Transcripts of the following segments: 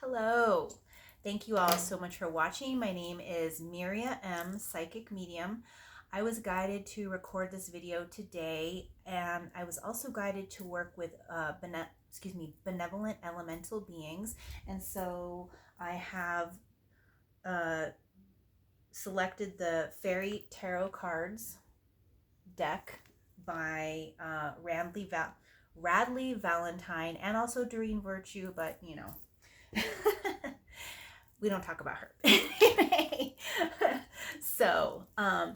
Hello. Thank you all so much for watching. My name is Miriam, Psychic Medium. I was guided to record this video today, and I was also guided to work with benevolent elemental beings. And so I have selected the Fairy Tarot Cards deck by Radleigh Valentine, and also Doreen Virtue, but you know, we don't talk about her. Anyway, so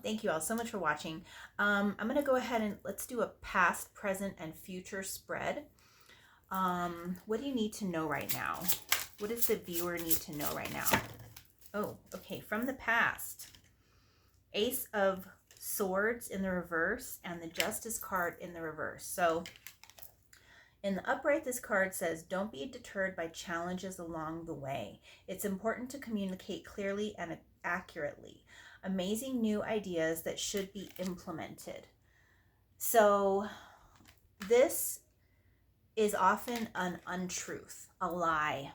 thank you all so much for watching. I'm gonna go ahead and let's do a past, present, and future spread. What do you need to know right now? What does the viewer need to know right now? Oh, okay, from the past, Ace of Swords in the reverse and the Justice card in the reverse. So in the upright, this card says, don't be deterred by challenges along the way. It's important to communicate clearly and accurately. Amazing new ideas that should be implemented. So this is often an untruth, a lie.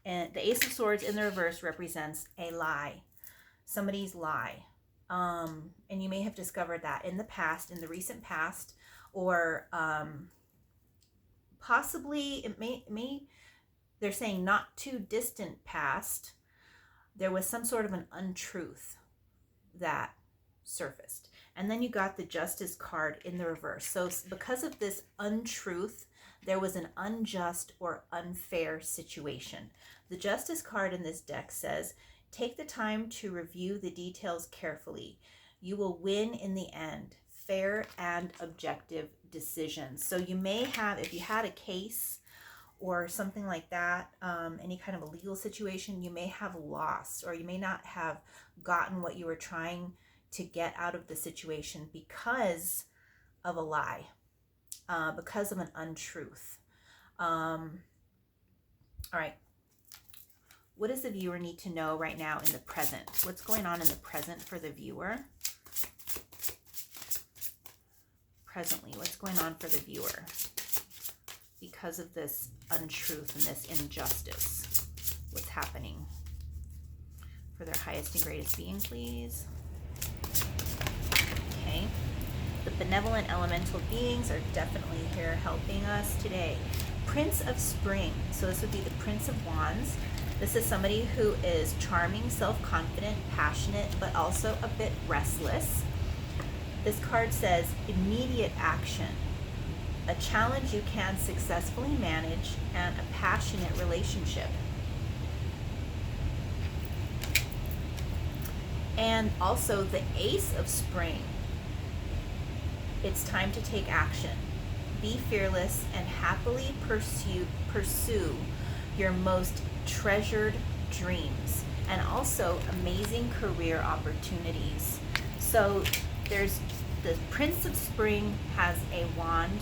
And the Ace of Swords in the reverse represents a lie, somebody's lie. And you may have discovered that in the past, in the recent past, or possibly it may they're saying not too distant past, there was some sort of an untruth that surfaced. And then you got the Justice card in the reverse. So because of this untruth, there was an unjust or unfair situation. The Justice card in this deck says, take the time to review the details carefully. You will win in the end. Fair and objective decisions. So you may have, if you had a case or something like that, any kind of a legal situation, you may have lost, or you may not have gotten what you were trying to get out of the situation because of a lie, because of an untruth. All right. What does the viewer need to know right now in the present? What's going on in the present for the viewer? Presently, what's going on for the viewer because of this untruth and this injustice? What's happening for their highest and greatest being, please? Okay, the benevolent elemental beings are definitely here helping us today. Prince of Spring, so this would be the Prince of Wands. This is somebody who is charming, self-confident, passionate, but also a bit restless. This card says immediate action, a challenge you can successfully manage, and a passionate relationship. And also the Ace of Spring. It's time to take action. Be fearless and happily pursue your most treasured dreams, and also amazing career opportunities. So there's the Prince of Spring has a wand,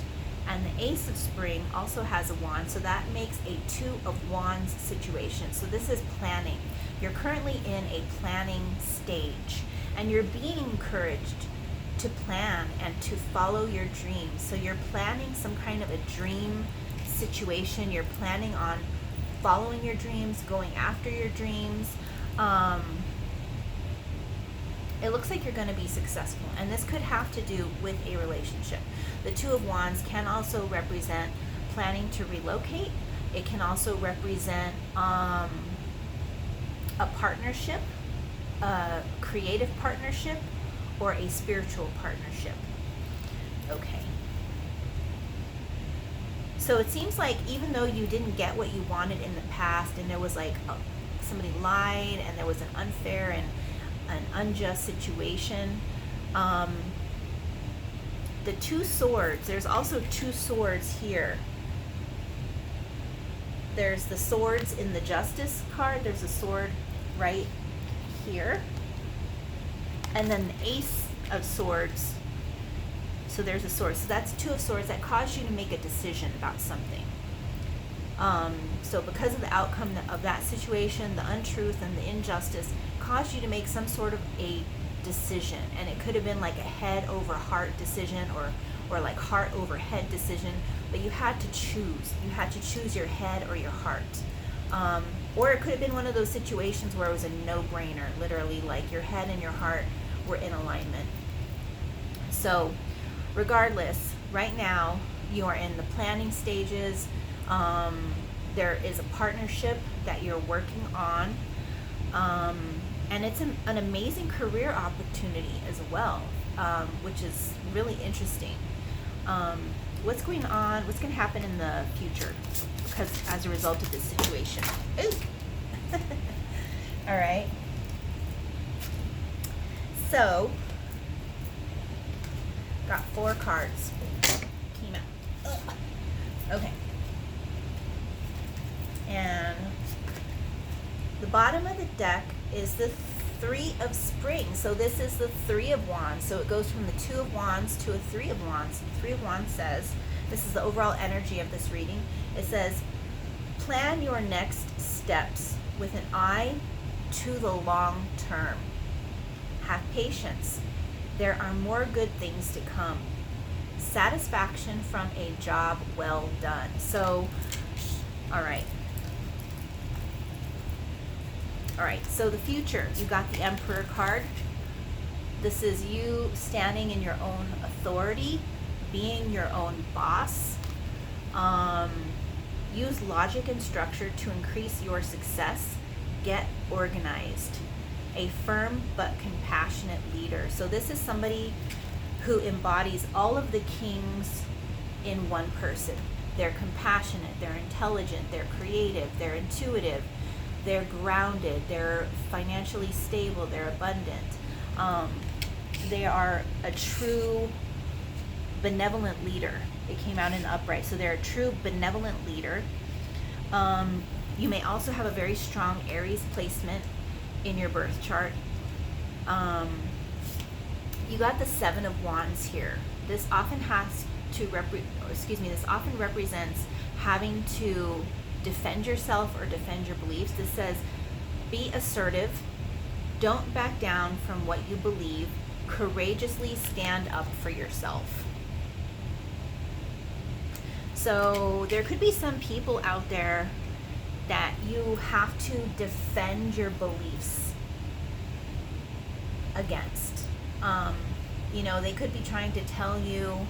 and the Ace of Spring also has a wand, so that makes a Two of Wands situation. So this is planning. You're currently in a planning stage, and you're being encouraged to plan and to follow your dreams. So you're planning some kind of a dream situation. You're planning on following your dreams, going after your dreams. It looks like you're going to be successful, and this could have to do with a relationship. The Two of Wands can also represent planning to relocate. It can also represent a partnership, a creative partnership, or a spiritual partnership. Okay. So it seems like even though you didn't get what you wanted in the past, and there was like somebody lied, and there was an unfair and an unjust situation, the Two Swords, there's also two swords here. There's the swords in the Justice card. There's a sword right here, and then the Ace of Swords. So there's a sword. So that's Two of Swords that caused you to make a decision about something. So because of the outcome of that situation, the untruth and the injustice caused you to make some sort of a decision. And it could have been like a head over heart decision, or like heart over head decision, but you had to choose. You had to choose your head or your heart. Or it could have been one of those situations where it was a no-brainer, literally, like your head and your heart were in alignment. So regardless, right now you are in the planning stages. There is a partnership that you're working on, and it's an amazing career opportunity as well, which is really interesting. What's going on, what's going to happen in the future because as a result of this situation. Ooh. All right. So, got 4 cards. Came out. Ugh. Okay. And the bottom of the deck is the 3 of Spring. So this is the 3 of Wands. So it goes from the 2 of Wands to a 3 of Wands. The 3 of Wands says, this is the overall energy of this reading. It says, plan your next steps with an eye to the long term. Have patience. There are more good things to come. Satisfaction from a job well done. So, all right. All right, so the future, you got the Emperor card. This is you standing in your own authority, being your own boss. Use logic and structure to increase your success. Get organized. A firm but compassionate leader. So this is somebody who embodies all of the kings in one person. They're compassionate, they're intelligent, they're creative, they're intuitive, they're grounded, they're financially stable, they're abundant. They are a true benevolent leader. It came out in the upright. So they're a true benevolent leader. You may also have a very strong Aries placement in your birth chart. You got the 7 of Wands here. This often has to this often represents having to defend yourself or defend your beliefs. This says, be assertive, don't back down from what you believe, courageously stand up for yourself. So there could be some people out there that you have to defend your beliefs against. They could be trying to tell you,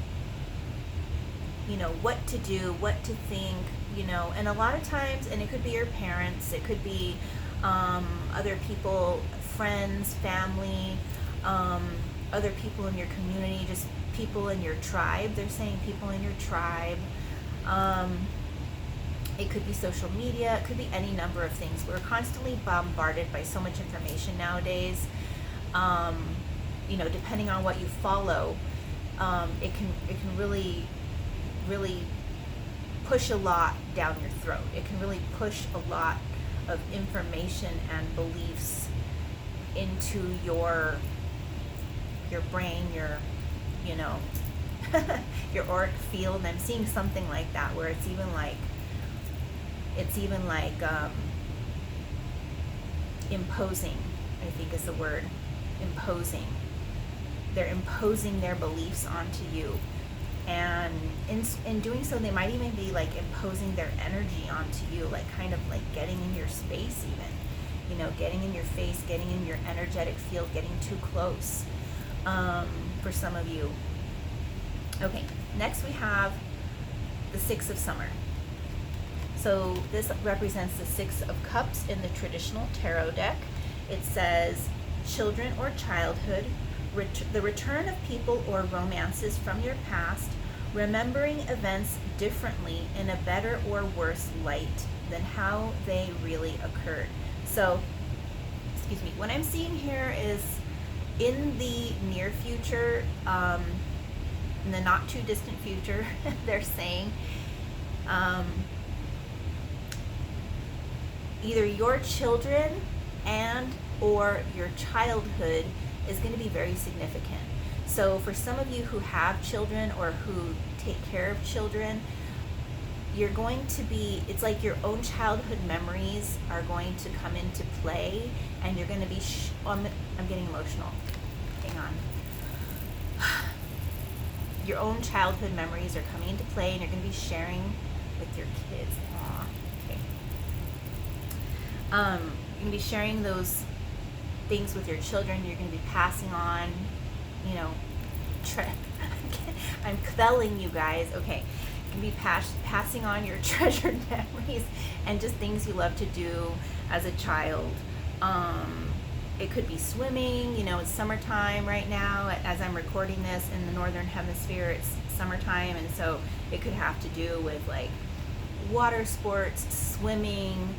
what to do, what to think, and a lot of times, and it could be your parents, it could be other people, friends, family, other people in your community, just people in your tribe. They're saying people in your tribe. It could be social media. It could be any number of things. We're constantly bombarded by so much information nowadays. Depending on what you follow, it can really push a lot down your throat. It can really push a lot of information and beliefs into your brain, your auric field. And I'm seeing something like that where it's even like imposing, I think is the word. Imposing. They're imposing their beliefs onto you. And in doing so, they might even be like imposing their energy onto you, like kind of like getting in your space even, getting in your face, getting in your energetic field, getting too close, for some of you. Okay, next we have the 6 of Summer. So this represents the 6 of Cups in the traditional tarot deck. It says children or childhood, the return of people or romances from your past, remembering events differently in a better or worse light than how they really occurred. So, what I'm seeing here is in the near future, in the not too distant future, they're saying either your children and or your childhood is going to be very significant. So for some of you who have children or who take care of children, you're going to be, it's like your own childhood memories are going to come into play, and you're going to be, I'm getting emotional. Hang on. Your own childhood memories are coming into play, and you're going to be sharing with your kids. Aww. Okay. You can be sharing those things with your children. You're going to be passing on, you know, I'm quelling you guys. Okay. You can be passing on your treasured memories and just things you love to do as a child. It could be swimming. You know, it's summertime right now. As I'm recording this in the Northern Hemisphere, it's summertime, and so it could have to do with like water sports, swimming,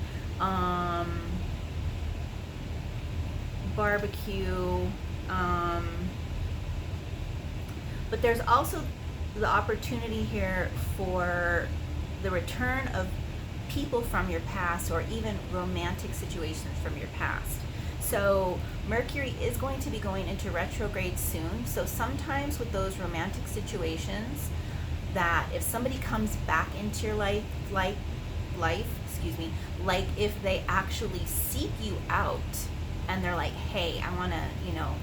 barbecue, but there's also the opportunity here for the return of people from your past, or even romantic situations from your past. So Mercury is going to be going into retrograde soon. So sometimes with those romantic situations, that if somebody comes back into your life, like if they actually seek you out and they're like, hey, I want to, you know,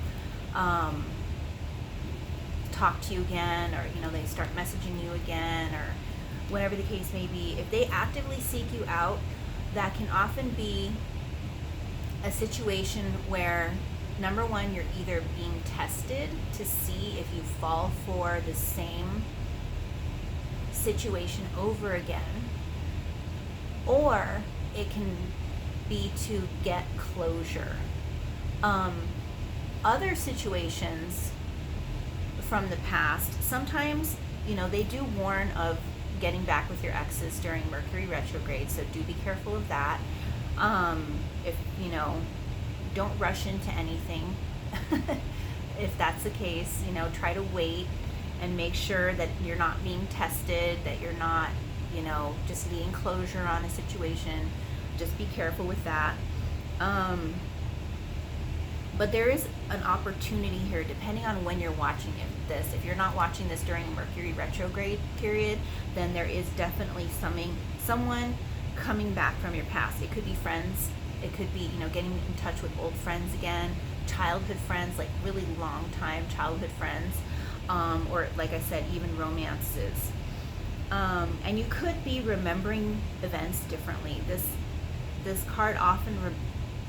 talk to you again, or, you know, they start messaging you again, or whatever the case may be, if they actively seek you out, that can often be a situation where, number one, you're either being tested to see if you fall for the same situation over again, or it can be to get closure. Other situations from the past, sometimes, you know, they do warn of getting back with your exes during Mercury retrograde, so do be careful of that. If, you know, don't rush into anything. If that's the case, you know, try to wait and make sure that you're not being tested, that you're not, you know, just needing closure on a situation. Just be careful with that. But there is an opportunity here, depending on when you're watching this. If you're not watching this during a Mercury retrograde period, then there is definitely someone coming back from your past. It could be friends. It could be, you know, getting in touch with old friends again, childhood friends, like really long time childhood friends, or like I said, even romances. And you could be remembering events differently. This card often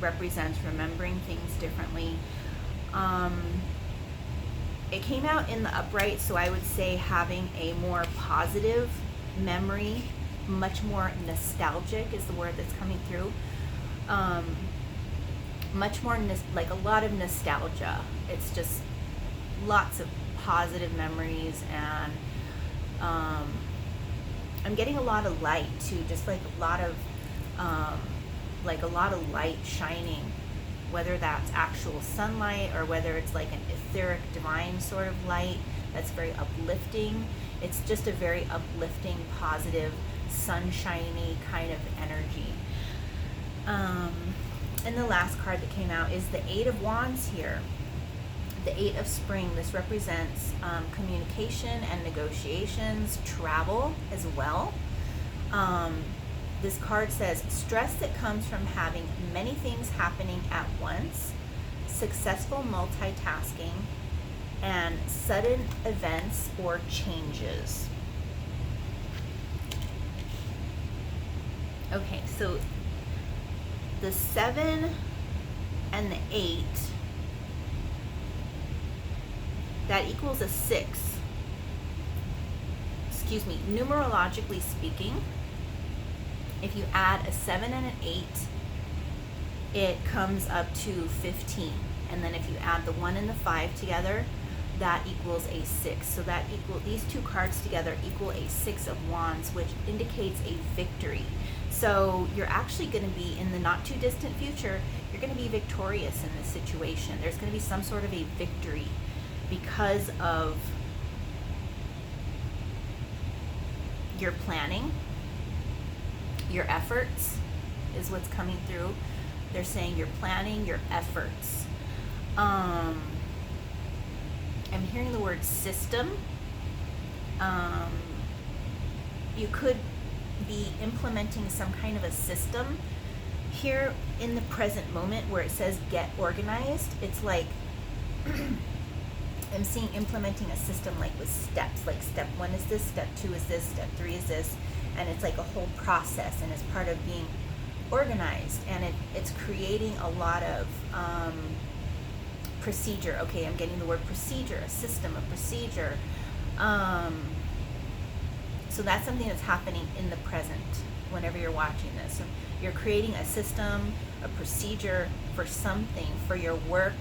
represents remembering things differently. It came out in the upright, so I would say having a more positive memory, much more nostalgic is the word that's coming through. Much more like a lot of nostalgia. It's just lots of positive memories, and I'm getting a lot of light too, just like a lot of light shining, whether that's actual sunlight or whether it's like an etheric divine sort of light that's very uplifting. It's just a very uplifting, positive, sunshiny kind of energy. And the last card that came out is the Eight of Wands here. The Eight of Spring. This represents communication and negotiations, travel as well. This card says stress that comes from having many things happening at once, successful multitasking, and sudden events or changes. Okay, so the 7 and the 8, that equals a 6. Excuse me, numerologically speaking, if you add a 7 and an 8, it comes up to 15. And then if you add the 1 and the 5 together, that equals a 6. So that these two cards together equal a 6 of Wands, which indicates a victory. So you're actually going to be, in the not too distant future, you're going to be victorious in this situation. There's going to be some sort of a victory because of your planning, your efforts is what's coming through. They're saying your planning, your efforts. I'm hearing the word system. You could be implementing some kind of a system here in the present moment where it says get organized. It's like I'm seeing implementing a system like with steps, like step 1 is this, step 2 is this, step 3 is this, and it's like a whole process, and it's part of being organized, and it's creating a lot of procedure. Okay, I'm getting the word procedure, a system, a procedure. So that's something that's happening in the present whenever you're watching this. So you're creating a system, a procedure for something, for your work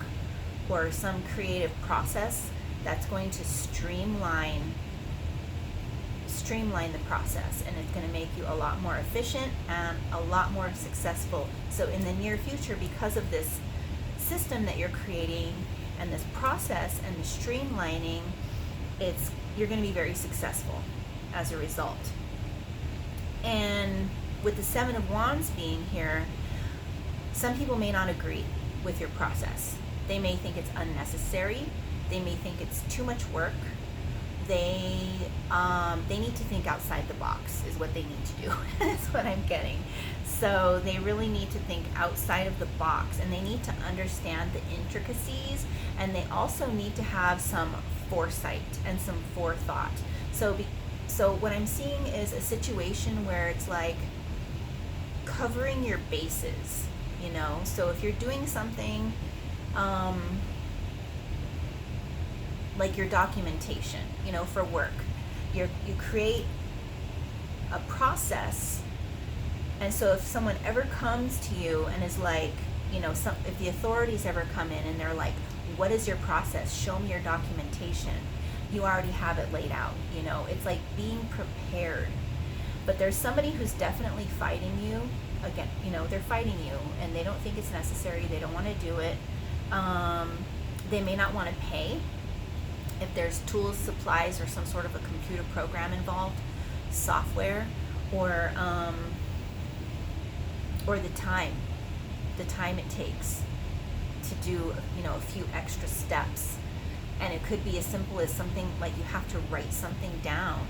or some creative process that's going to streamline the process, and it's going to make you a lot more efficient and a lot more successful. So in the near future, because of this system that you're creating and this process and the streamlining, you're going to be very successful as a result. And with the Seven of Wands being here, some people may not agree with your process. They may think it's unnecessary. They may think it's too much work. They need to think outside the box is what they need to do. That's what I'm getting. So they really need to think outside of the box, and they need to understand the intricacies, and they also need to have some foresight and some forethought. So what I'm seeing is a situation where it's like covering your bases, you know? So if you're doing something like your documentation, you know, for work, you create a process, and so if someone ever comes to you and is like, you know, if the authorities ever come in and they're like, what is your process? Show me your documentation. You already have it laid out, you know. It's like being prepared. But there's somebody who's definitely fighting you. Again, you know, they're fighting you and they don't think it's necessary. They don't want to do it. They may not want to pay. If there's tools, supplies, or some sort of a computer program involved, software, or the time it takes to do, you know, a few extra steps. And it could be as simple as something like you have to write something down.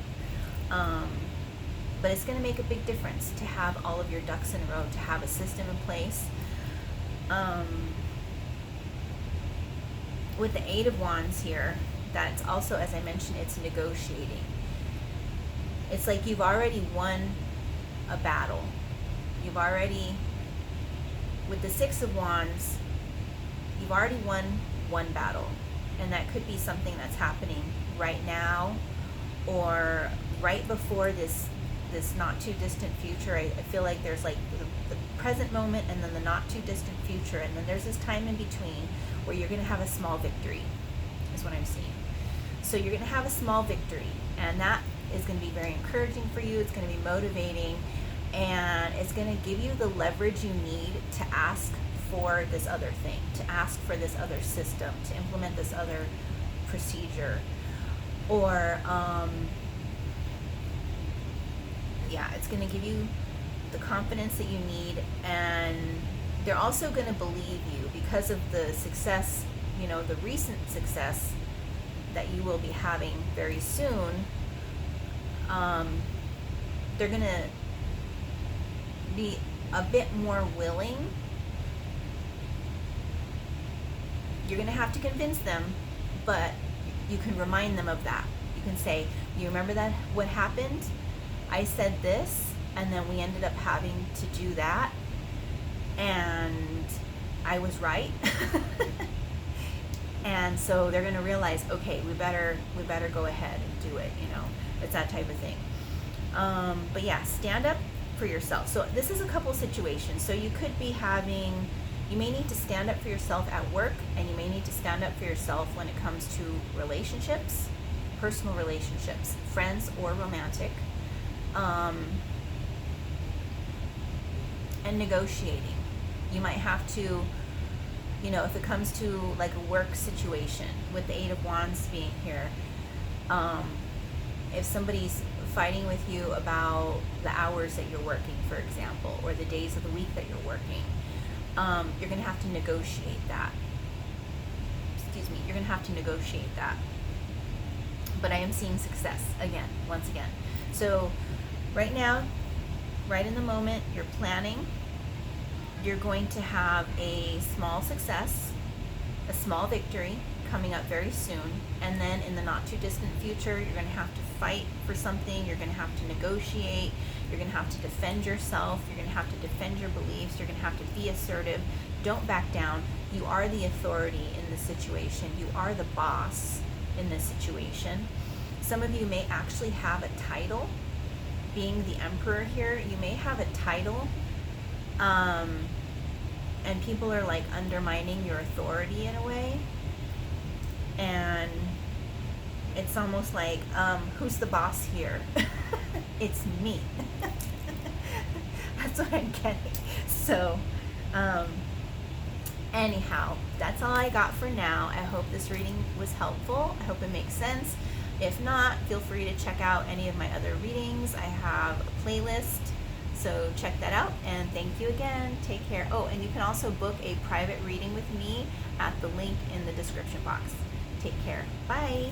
But it's going to make a big difference to have all of your ducks in a row, to have a system in place. With the Eight of Wands here, that's also, as I mentioned, it's negotiating. It's like you've already won a battle. You've already, with the Six of Wands, you've already won one battle. And that could be something that's happening right now or right before this not too distant future. I feel like there's like the present moment and then the not too distant future, and then there's this time in between where you're going to have a small victory, is what I'm seeing. So you're going to have a small victory, and that is going to be very encouraging for you. It's going to be motivating, and it's going to give you the leverage you need to ask for this other thing, to ask for this other system, to implement this other procedure, or it's going to give you the confidence that you need. And they're also going to believe you because of the success, you know, the recent success that you will be having very soon. They're going to be a bit more willing. You're going to have to convince them, but you can remind them of that. You can say, you remember that what happened? I said this, and then we ended up having to do that, and I was right. And so they're going to realize, okay, we better go ahead and do it, you know. It's that type of thing. But yeah, stand up for yourself. So this is a couple situations. So you could be having, you may need to stand up for yourself at work, and you may need to stand up for yourself when it comes to relationships, personal relationships, friends or romantic, and negotiating. You might have to, you know, if it comes to like a work situation with the Eight of Wands being here, if somebody's fighting with you about the hours that you're working, for example, or the days of the week that you're working, you're going to have to negotiate that. You're going to have to negotiate that. But I am seeing success again, once again. So right now, right in the moment, you're planning. You're going to have a small success, a small victory coming up very soon, and then in the not too distant future, you're going to have to fight for something, you're going to have to negotiate, you're going to have to defend yourself, you're going to have to defend your beliefs, you're going to have to be assertive. Don't back down. You are the authority in this situation. You are the boss in this situation. Some of you may actually have a title. Being the emperor here, you may have a title, and people are like undermining your authority in a way, and it's almost like, who's the boss here? It's me. That's what I'm getting. So anyhow, that's all I got for now. I hope this reading was helpful. I hope it makes sense. If not, feel free to check out any of my other readings. I have a playlist, so check that out. And thank you again. Take care. Oh, and you can also book a private reading with me at the link in the description box. Take care. Bye.